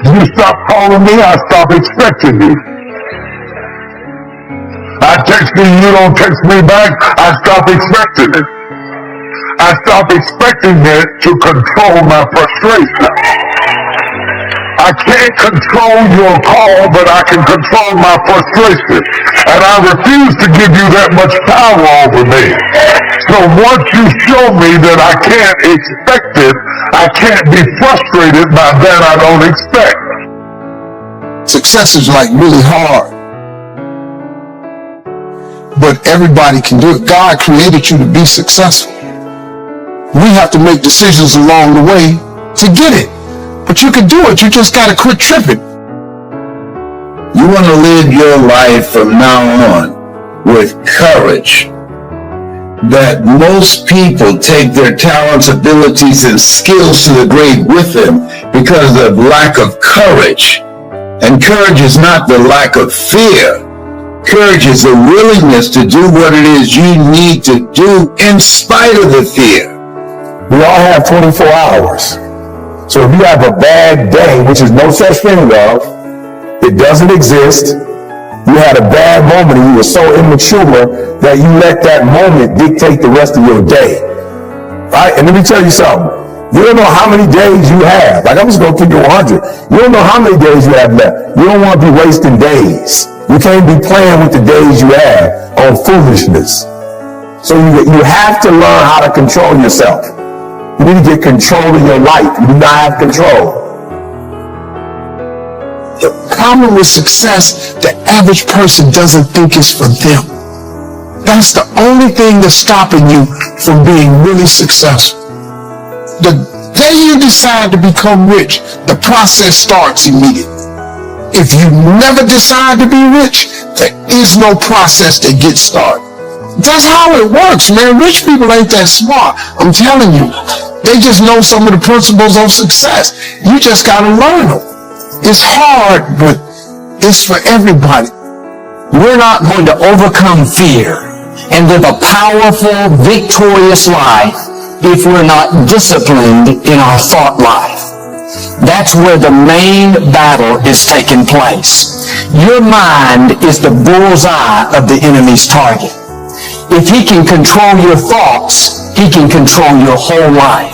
You stop calling me, I stop expecting you. I text you, you don't text me back, I stop expecting it. I stop expecting it to control my frustration. I can't control your call, but I can control my frustration. And I refuse to give you that much power over me. So once you show me that I can't expect it, I can't be frustrated by that I don't expect. Success is like really hard, but everybody can do it. God created you to be successful. We have to make decisions along the way to get it. But you can do it. You just got to quit tripping. You want to live your life from now on with courage. That most people take their talents, abilities, and skills to the grave with them because of lack of courage. And courage is not the lack of fear. Courage is the willingness to do what it is you need to do in spite of the fear. We all have 24 hours. So if you have a bad day, which is no such thing of, it doesn't exist. You had a bad moment and you were so immature that you let that moment dictate the rest of your day. Right? And let me tell you something. You don't know how many days you have. Like, I'm just going to give you 100. You don't know how many days you have left. You don't want to be wasting days. You can't be playing with the days you have on foolishness. So you have to learn how to control yourself. You need to get control of your life. You do not have control. The problem with success, the average person doesn't think it's for them. That's the only thing that's stopping you from being really successful. The day you decide to become rich, the process starts immediately. If you never decide to be rich, there is no process that gets started. That's how it works, man. Rich people ain't that smart. I'm telling you. They just know some of the principles of success. You just got to learn them. It's hard, but it's for everybody. We're not going to overcome fear and live a powerful, victorious life if we're not disciplined in our thought life. That's where the main battle is taking place. Your mind is the bullseye of the enemy's target. If he can control your thoughts, he can control your whole life.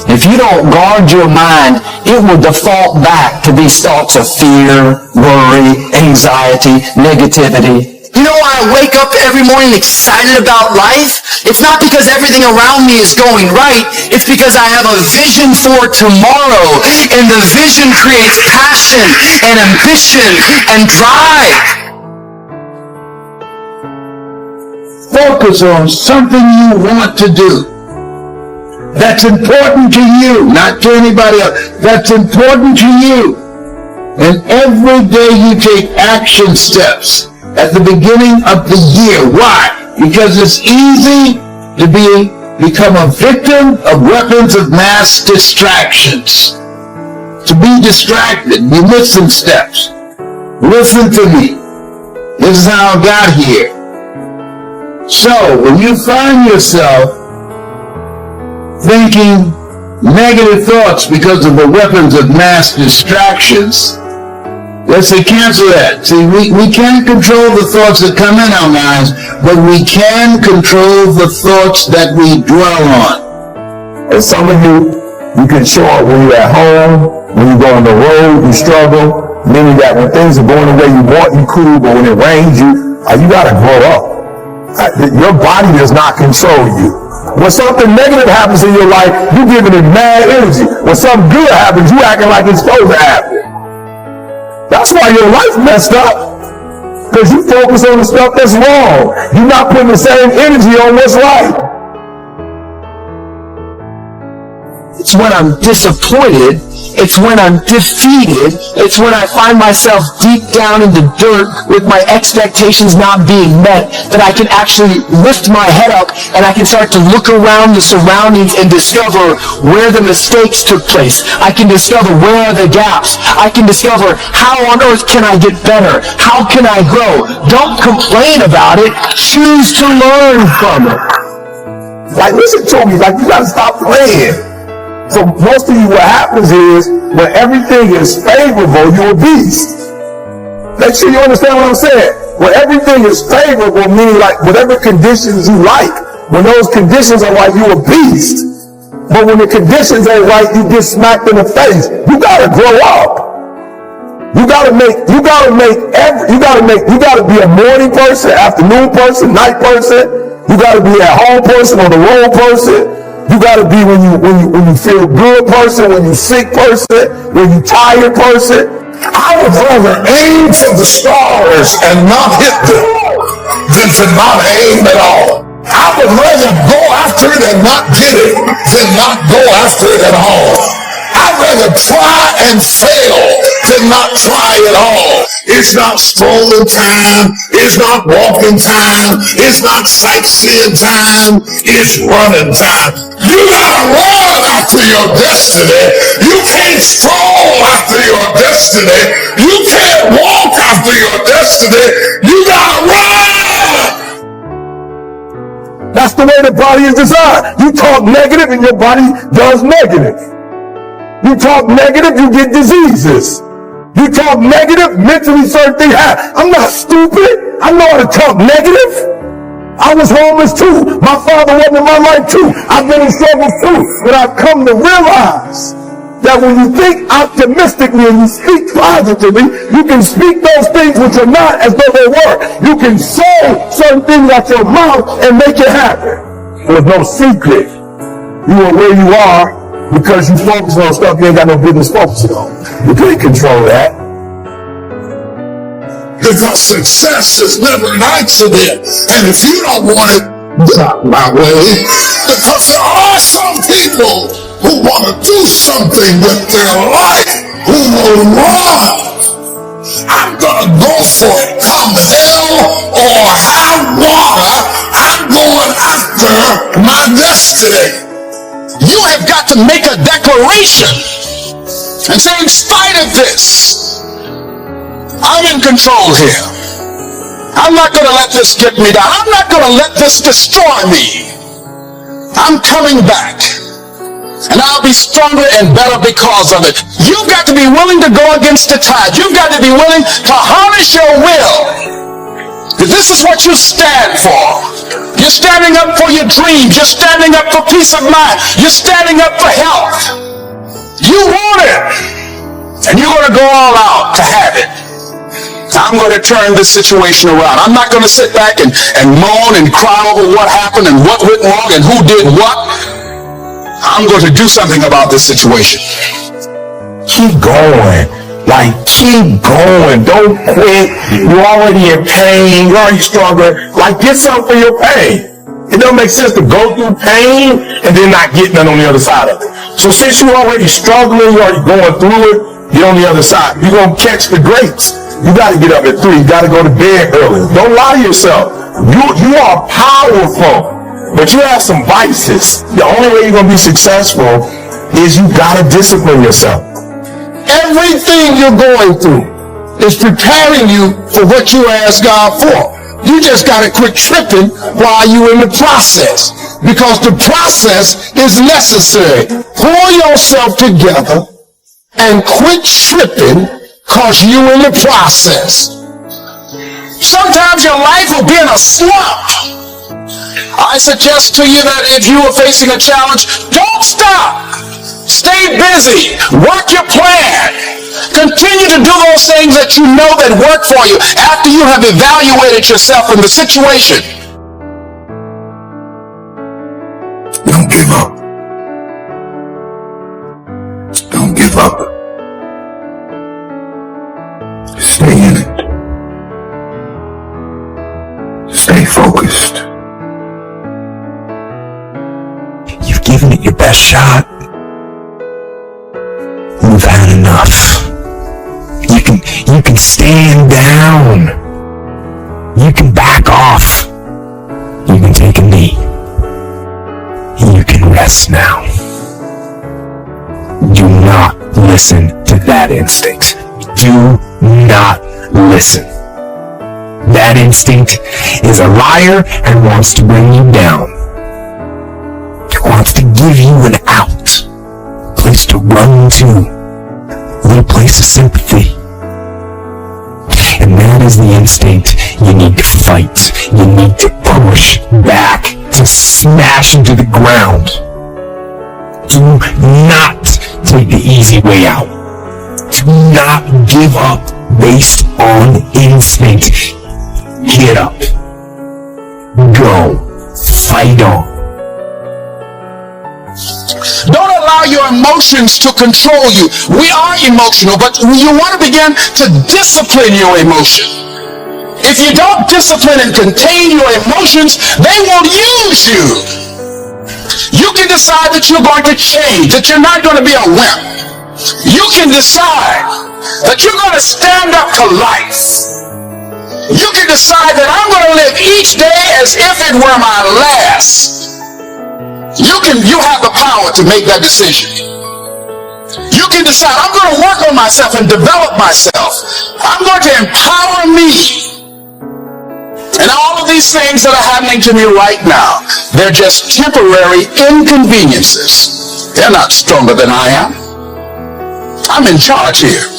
If you don't guard your mind, it will default back to these thoughts of fear, worry, anxiety, negativity. You know why I wake up every morning excited about life? It's not because everything around me is going right. It's because I have a vision for tomorrow. And the vision creates passion and ambition and drive. Focus on something you want to do. That's important to you, not to anybody else. That's important to you. And every day you take action steps at the beginning of the year. Why? Because it's easy to become a victim of weapons of mass distractions. To be distracted, you miss some steps. Listen to me. This is how I got here. So, when you find yourself thinking negative thoughts because of the weapons of mass distractions, let's say cancel that. See, we can't control the thoughts that come in our minds, but we can control the thoughts that we dwell on. And some of you can show up when you're at home, when you go on the road, you struggle, meaning that when things are going the way you want, you cool, but when it rains, you gotta grow up. Your body does not control you. When something negative happens in your life, you're giving it mad energy. When something good happens, you acting like it's supposed to happen. That's why your life messed up. Because you focus on the stuff that's wrong. You're not putting the same energy on what's right. It's when I'm disappointed. It's when I'm defeated. It's when I find myself deep down in the dirt with my expectations not being met that I can actually lift my head up and I can start to look around the surroundings and discover where the mistakes took place. I can discover where are the gaps. I can discover how on earth can I get better? How can I grow? Don't complain about it. Choose to learn from it. Like, listen to me. Like, you gotta stop playing. So most of you, what happens is, when everything is favorable, you're a beast. Make sure you understand what I'm saying. When everything is favorable, meaning like whatever conditions you like, when those conditions are right, you're a beast. But when the conditions ain't right, you get smacked in the face. You gotta grow up. You gotta be a morning person, afternoon person, night person. You gotta be a home person or the road person. You gotta be when you feel good person, when you sick person, when you tired person. I would rather aim for the stars and not hit them than to not aim at all. I would rather go after it and not get it than not go after it at all. I'd rather try and fail than not try at all. It's not strolling time. It's not walking time. It's not sightseeing time. It's running time. You gotta run after your destiny. You can't stroll after your destiny. You can't walk after your destiny. You gotta run. That's the way the body is designed. You talk negative and your body does negative. You talk negative, you get diseases. You talk negative, mentally certain things happen. I'm not stupid. I know how to talk negative. I was homeless too. My father wasn't in my life too. I've been in struggle too. But I've come to realize that when you think optimistically and you speak positively, you can speak those things which are not as though they were. You can say certain things out your mouth and make it happen. There's no secret. You are where you are because you focus on stuff you ain't got no business focusing on. You can't control that. Because success is never an accident. And if you don't want it, get out my way. Because there are some people who want to do something with their life who will run. I'm going to go for it. Come hell or high water, I'm going after my destiny. You have got to make a declaration and say, in spite of this, I'm in control here. I'm not going to let this get me down. I'm not going to let this destroy me. I'm coming back. And I'll be stronger and better because of it. You've got to be willing to go against the tide. You've got to be willing to harness your will. This is what you stand for. You're standing up for your dreams. You're standing up for peace of mind. You're standing up for health. You want it. And you're going to go all out to have it. I'm going to turn this situation around. I'm not going to sit back and moan and cry over what happened and what went wrong and who did what. I'm going to do something about this situation. Keep going. Like, keep going. Don't quit. You're already in pain. You're already struggling. Like, get something for your pain. It don't make sense to go through pain and then not get none on the other side of it. So since you're already struggling, you're already going through it, get on the other side. You're going to catch the grapes. You got to get up at 3. You got to go to bed early. Don't lie to yourself. You are powerful, but you have some vices. The only way you're going to be successful is you got to discipline yourself. Everything you're going through is preparing you for what you asked God for. You just got to quit tripping while you're in the process, because the process is necessary. Pull yourself together and quit tripping because you're in the process. Sometimes your life will be in a slump. I suggest to you that if you are facing a challenge, don't stop. Stay busy. Work your plan. Continue to do those things that you know that work for you after you have evaluated yourself in the situation. Don't give up. Don't give up. Stay in it. Stay focused. You've given it your best shot. You've had enough. You can stand down. You can back off. You can take a knee. You can rest now. Do not listen to that instinct. Do not listen. That instinct is a liar and wants to bring you down. It wants to give you an out. to run to, a little place of sympathy. And that is the instinct you need to fight. You need to push back, to smash into the ground. Do not take the easy way out. Do not give up based on instinct. Get up. Go. Fight on. Don't allow your emotions to control you. We are emotional, but you want to begin to discipline your emotion. If you don't discipline and contain your emotions, they will use you. You can decide that you're going to change, that you're not going to be a wimp. You can decide that you're going to stand up to life. You can decide that I'm going to live each day as if it were my last. You have the power to make that decision. You can decide, I'm going to work on myself and develop myself. I'm going to empower me. And all of these things that are happening to me right now, they're just temporary inconveniences. They're not stronger than I am. I'm in charge here.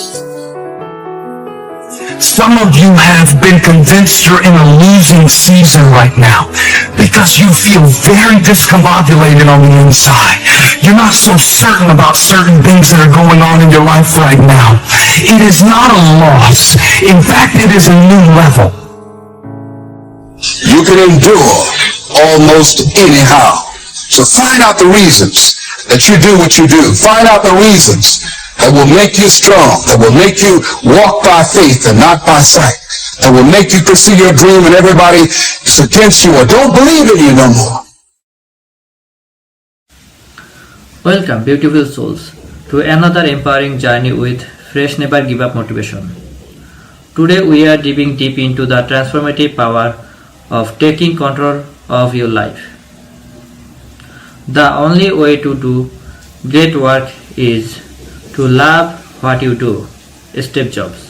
Some of you have been convinced you're in a losing season right now because you feel very discombobulated on the inside. You're not so certain about certain things that are going on in your life right now. It is not a loss. In fact, it is a new level. You can endure almost anyhow. So find out the reasons that you do what you do. Find out the reasons that will make you strong, that will make you walk by faith and not by sight, that will make you pursue your dream when everybody is against you or don't believe in you no more. Welcome, beautiful souls, to another empowering journey with fresh never give up motivation. Today we are diving deep into the transformative power of taking control of your life. The only way to do great work is to love what you do. Steve Jobs.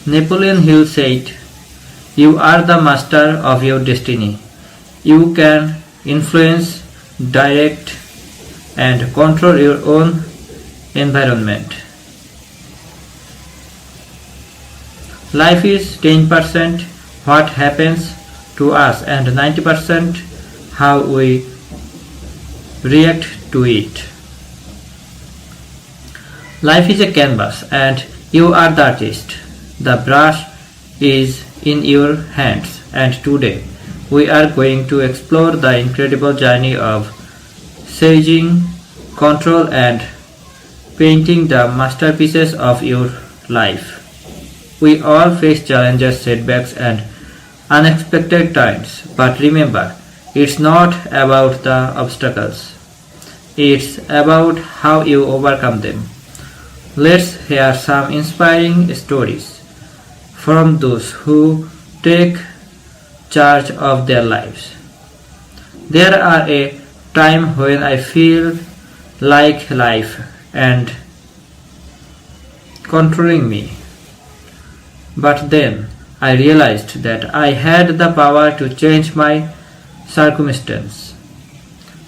Napoleon Hill said, "You are the master of your destiny. You can influence, direct, and control your own environment." Life is 10% what happens to us and 90% how we react to it. Life is a canvas and you are the artist. The brush is in your hands, and today we are going to explore the incredible journey of seizing control and painting the masterpieces of your life. We all face challenges, setbacks, and unexpected times, but remember, it's not about the obstacles. It's about how you overcome them. Let's hear some inspiring stories from those who take charge of their lives. There are a time when I feel like life and controlling me. But then I realized that I had the power to change my circumstance.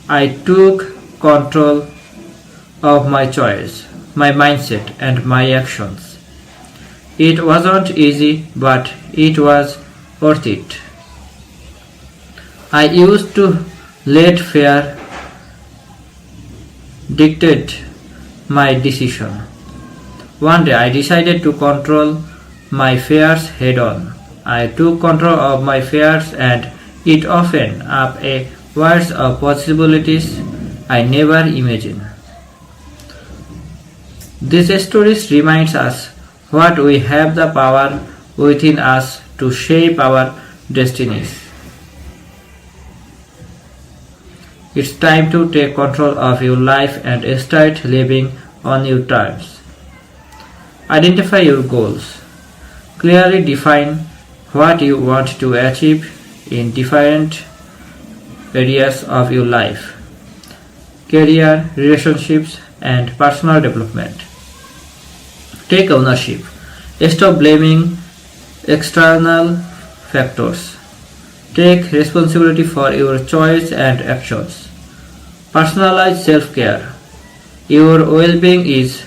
I took control of my choice, my mindset, and my actions. It wasn't easy, but it was worth it. I used to let fear dictate my decision. One day I decided to control my fears head on. I took control of my fears and it opened up a world of possibilities I never imagined. This story reminds us what we have the power within us to shape our destinies. It's time to take control of your life and start living on your terms. Identify your goals. Clearly define what you want to achieve in different areas of your life: career, relationships, and personal development. Take ownership. Stop blaming external factors. Take responsibility for your choice and actions. Personalized self-care. Your well-being is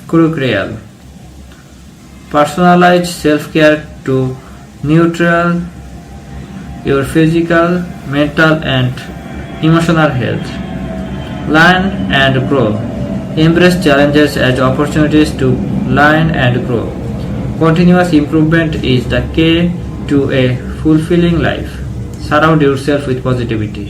crucial. Personalized self-care to nurture your physical, mental and emotional health. Learn and grow. Embrace challenges as opportunities to learn and grow. Continuous improvement is the key to a fulfilling life. Surround yourself with positivity.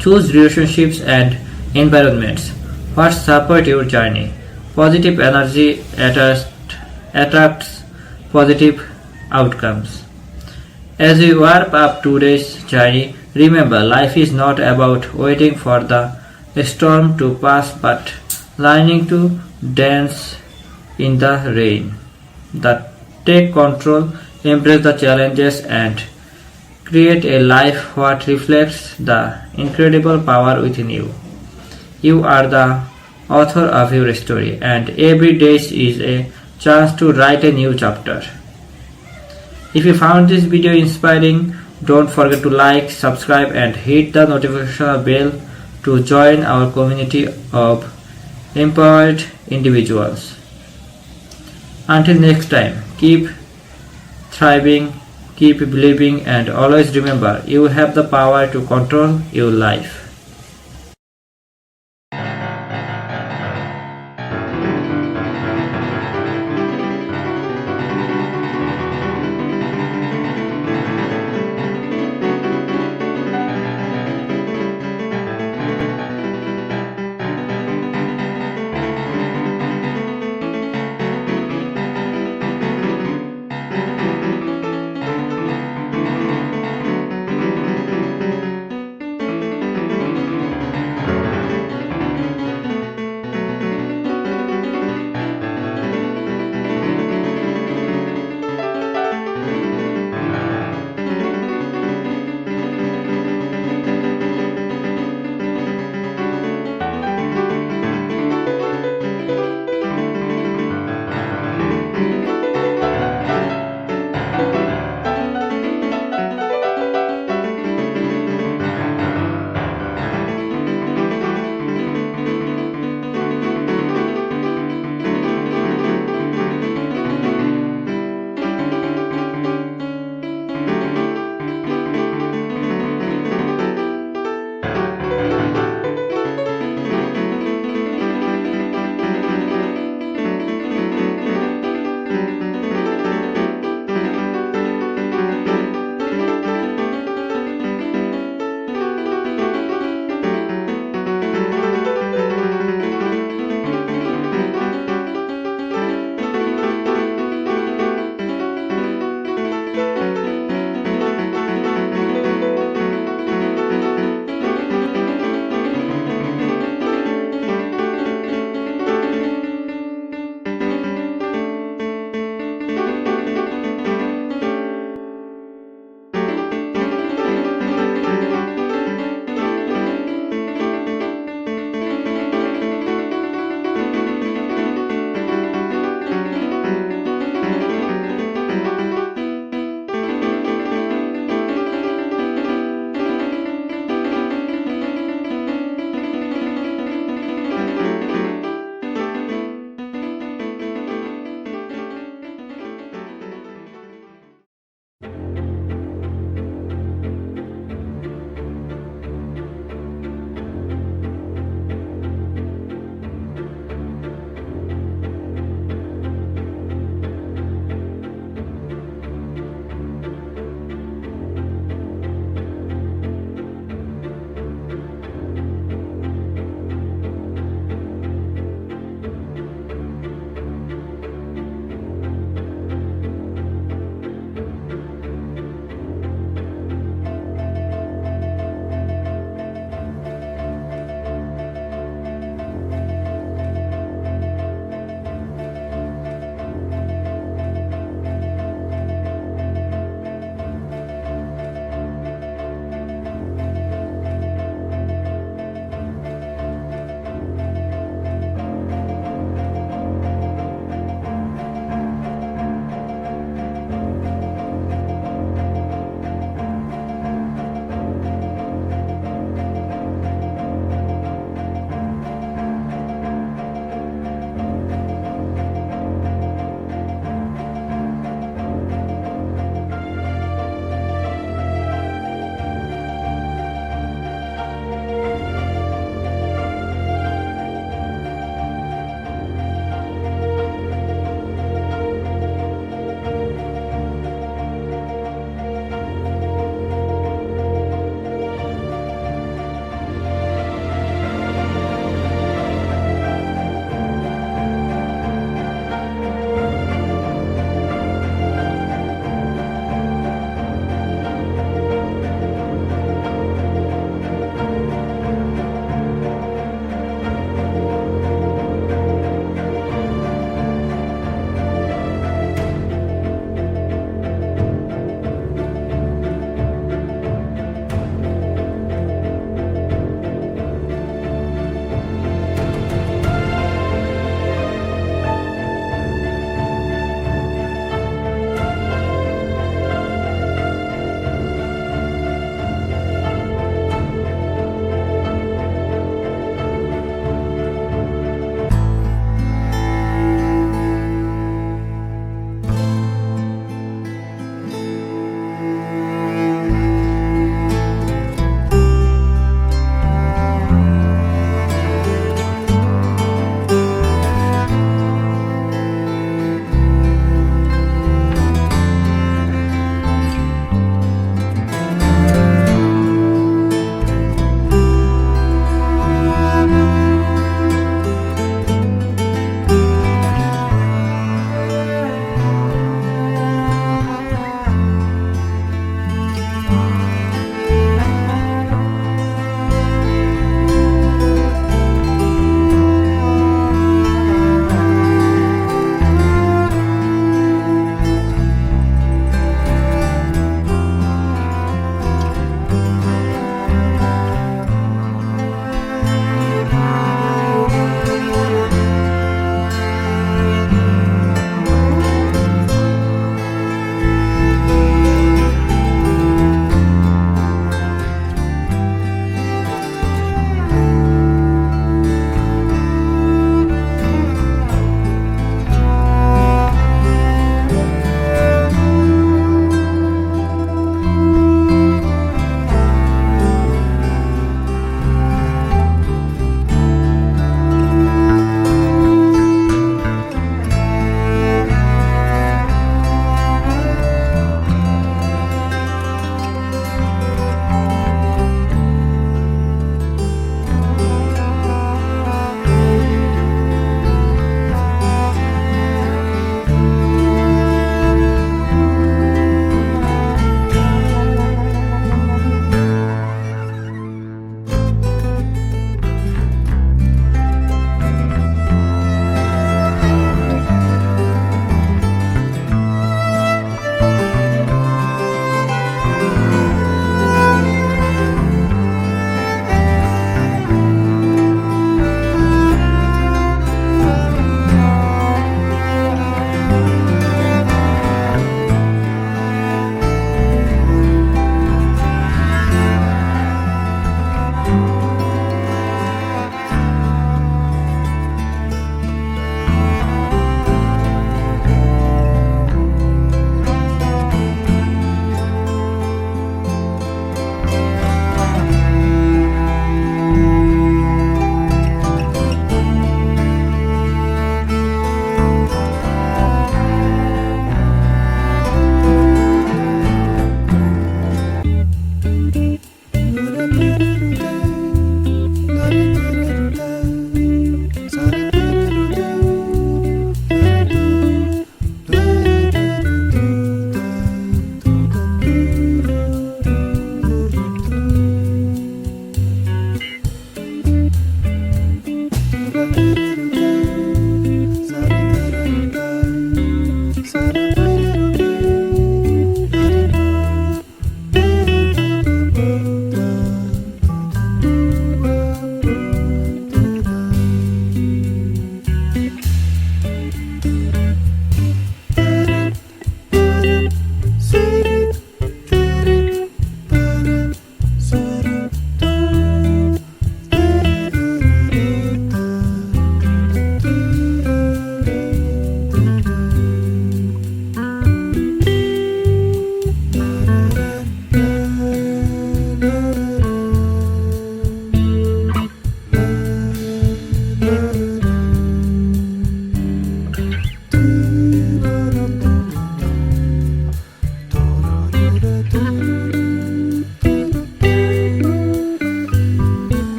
Choose relationships and environments what support your journey. Positive energy attracts positive outcomes. As we wrap up today's journey, remember life is not about waiting for the storm to pass but learning to dance in the rain. Take control, embrace the challenges and create a life that reflects the incredible power within you. You are the author of your story and every day is a chance to write a new chapter. If you found this video inspiring, don't forget to like, subscribe and hit the notification bell to join our community of empowered individuals. Until next time, keep thriving, keep believing and always remember you have the power to control your life.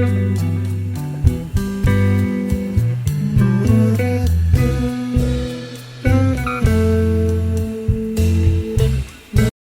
you.